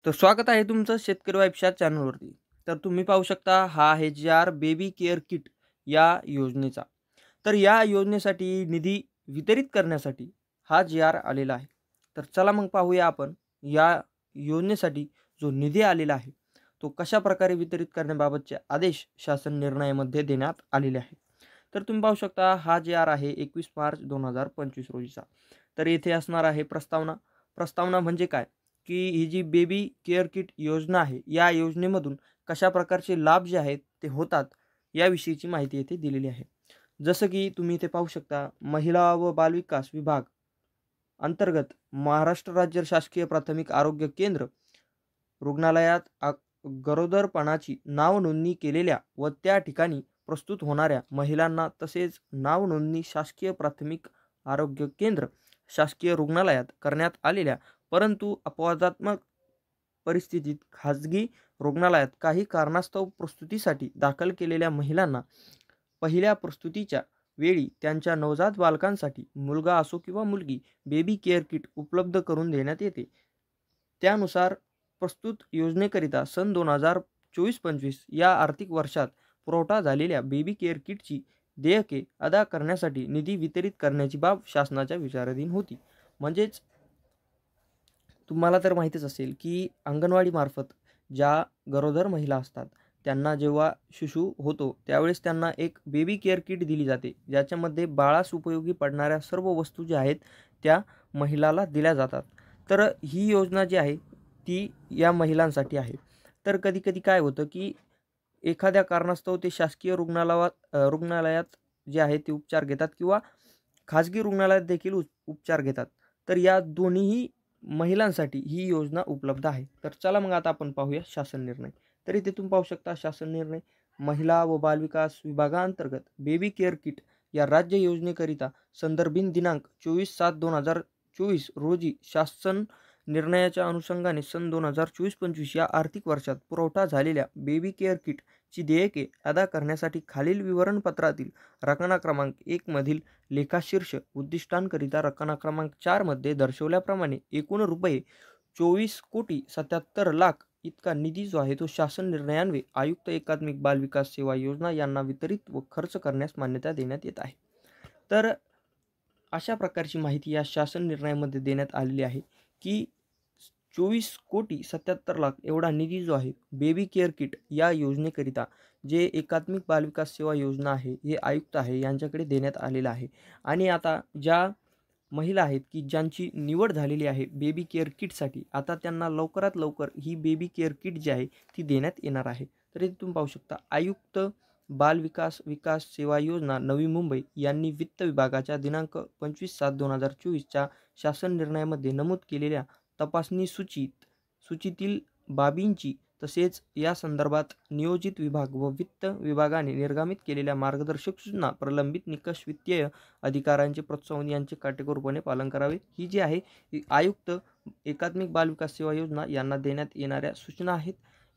तर स्वागत आहे तुमचं शेतकरी वाइब्सच्या चॅनलवरती. तर तुम्ही पाहू शकता हा आहे जी-आर बेबी केअर किट या योजनेचा. तर या योजनेसाठी निधी वितरित करण्यासाठी हा जी-आर आलेला आहे. तर चला मग पाहूया आपण या योजनेसाठी जो निधी आलेला आहे, तो कशाप्रकारे वितरित करण्याबाबतचे आदेश शासन निर्णयामध्ये देण्यात आलेले आहेत. तर तुम्ही पाहू शकता हा जी-आर आहे 21 मार्च 2025 रोजीचा. तर येथे असणार आहे प्रस्तावना. प्रस्तावना म्हणजे काय? की ही जी बेबी केअर किट योजना आहे, या योजनेमधून कशा प्रकारचे लाभ जे आहेत ते होतात, याविषयीची माहिती येथे दिलेली आहे. जसं की तुम्ही इथे पाहू शकता, महिला व बालविकास विभाग अंतर्गत महाराष्ट्र राज्य शासकीय प्राथमिक आरोग्य केंद्र रुग्णालयात गरोदरपणाची नावनोंदणी केलेल्या व त्या ठिकाणी प्रस्तुत होणाऱ्या महिलांना तसेच नावनोंदणी शासकीय प्राथमिक आरोग्य केंद्र, शासकीय रुग्णालयात करण्यात आलेल्या परंतु अपवादात्मक परिस्थितीत खाजगी रुग्णालयात काही कारणास्तव प्रसूतीसाठी दाखल केलेल्या महिलांना पहिल्या प्रसूतीच्या वेळी त्यांच्या नवजात बालकांसाठी मुलगा असो किंवा मुलगी बेबी केअर किट उपलब्ध करून देण्यात येते. त्यानुसार प्रस्तुत योजनेकरिता सन 2024-25 या आर्थिक वर्षात पुरवठा झालेल्या बेबी केअर किटची देयके अदा करण्यासाठी निधी वितरित करण्याची बाब शासनाच्या विचाराधीन होती. म्हणजेच तुम्हाला तर माहीतच असेल की अंगणवाडीमार्फत ज्या गरोदर महिला असतात, त्यांना जेव्हा शिशु होतो त्यावेळेस त्यांना एक बेबी केअर किट दिली जाते, ज्याच्यामध्ये बाळास उपयोगी पडणाऱ्या सर्व वस्तू ज्या आहेत त्या महिलाला दिल्या जातात. तर ही योजना जी आहे ती या महिलांसाठी आहे. तर कधी-कधी काय होतं की एखाद्या कारणास्तव ते शासकीय रुग्णालयात जे आहे ते उपचार घेतात किंवा खाजगी रुग्णालयात देखील उपचार घेतात. तर या दोन्हीही महिलांसाठी ही योजना उपलब्ध आहे. तर चला मग आता आपण पाहूया शासन निर्णय. तर इथे तुम्ही पाहू शकता शासन निर्णय. महिला व बालविकास विभागाअंतर्गत बेबी केअर किट या राज्य योजनेकरिता संदर्भित दिनांक 24/7/2024 रोजी शासन निर्णयाच्या अनुषंगाने सन 2024-25 या आर्थिक वर्षात पुरवठा झालेल्या बेबी केअर किटची देयके अदा करण्यासाठी खालील विवरणपत्रातील रकाना क्रमांक 1 मधील लेखाशीर्ष उद्दिष्टांकरिता रकाना क्रमांक 4 मध्ये दर्शवल्याप्रमाणे एकूण रुपये 24,77,00,000 इतका निधी जो आहे तो शासन निर्णयान्वये आयुक्त एकात्मिक बाल विकास सेवा योजना यांना वितरित व खर्च करण्यास मान्यता देण्यात येत आहे. तर अशा प्रकारची माहिती या शासन निर्णयामध्ये देण्यात आलेली आहे की 24,77,00,000 एवढा निधी जो आहे बेबी केअर किट या योजनेकरिता जे एकात्मिक बालविकास सेवा योजना आहे, हे आयुक्त आहे यांच्याकडे देण्यात आलेला आहे. आणि आता ज्या महिला आहेत की ज्यांची निवड झालेली आहे बेबी केअर किटसाठी, आता त्यांना लवकरात लवकर ही बेबी केअर किट जी आहे ती देण्यात येणार आहे. तर इथे तुम्ही पाहू शकता आयुक्त बाल विकास सेवा योजना नवी मुंबई यांनी वित्त विभागाच्या दिनांक 25/7/2024 शासन निर्णयामध्ये नमूद केलेल्या तपासणी सूचीतील बाबींची तसेच या संदर्भात नियोजित विभाग व वित्त विभागाने निर्गमित केलेल्या मार्गदर्शक सूचना, प्रलंबित निकष, वित्तीय अधिकाऱ्यांचे प्रोत्साहन यांचे काटेकोरपणे पालन करावे. ही जी आहे ही आयुक्त एकात्मिक बाल विकास सेवा योजना यांना देण्यात येणाऱ्या सूचना आहेत.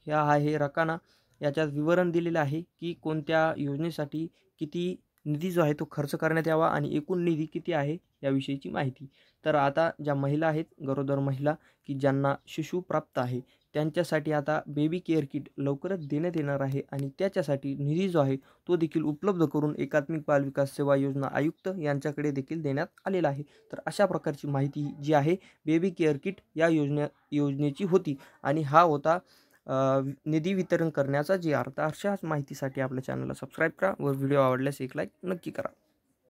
ह्या आहे रकाना. याच्यात विवरण दिलेलं आहे की कोणत्या योजनेसाठी किती निधी जो आहे तो खर्च करण्यात यावा आणि एकूण निधी किती आहे याविषयीची माहिती. तर आता ज्या महिला आहेत, गरोदर महिला की ज्यांना शिशु प्राप्त आहे, त्यांच्यासाठी आता बेबी केअर किट लवकरच देण्यात येणार आहे आणि त्याच्यासाठी निधी जो आहे तो देखील उपलब्ध करून एकात्मिक बाल विकास सेवा योजना आयुक्त यांच्याकडे देखील देण्यात आलेला आहे. तर अशा प्रकारची माहिती जी आहे बेबी केअर किट या योजनेची होती आणि हा होता निधी वितरण करण्याचा जी अर्थ. अशाच माहितीसाठी आपल्या चॅनलला सबस्क्राईब करा व व्हिडिओ आवडल्यास एक लाईक नक्की करा.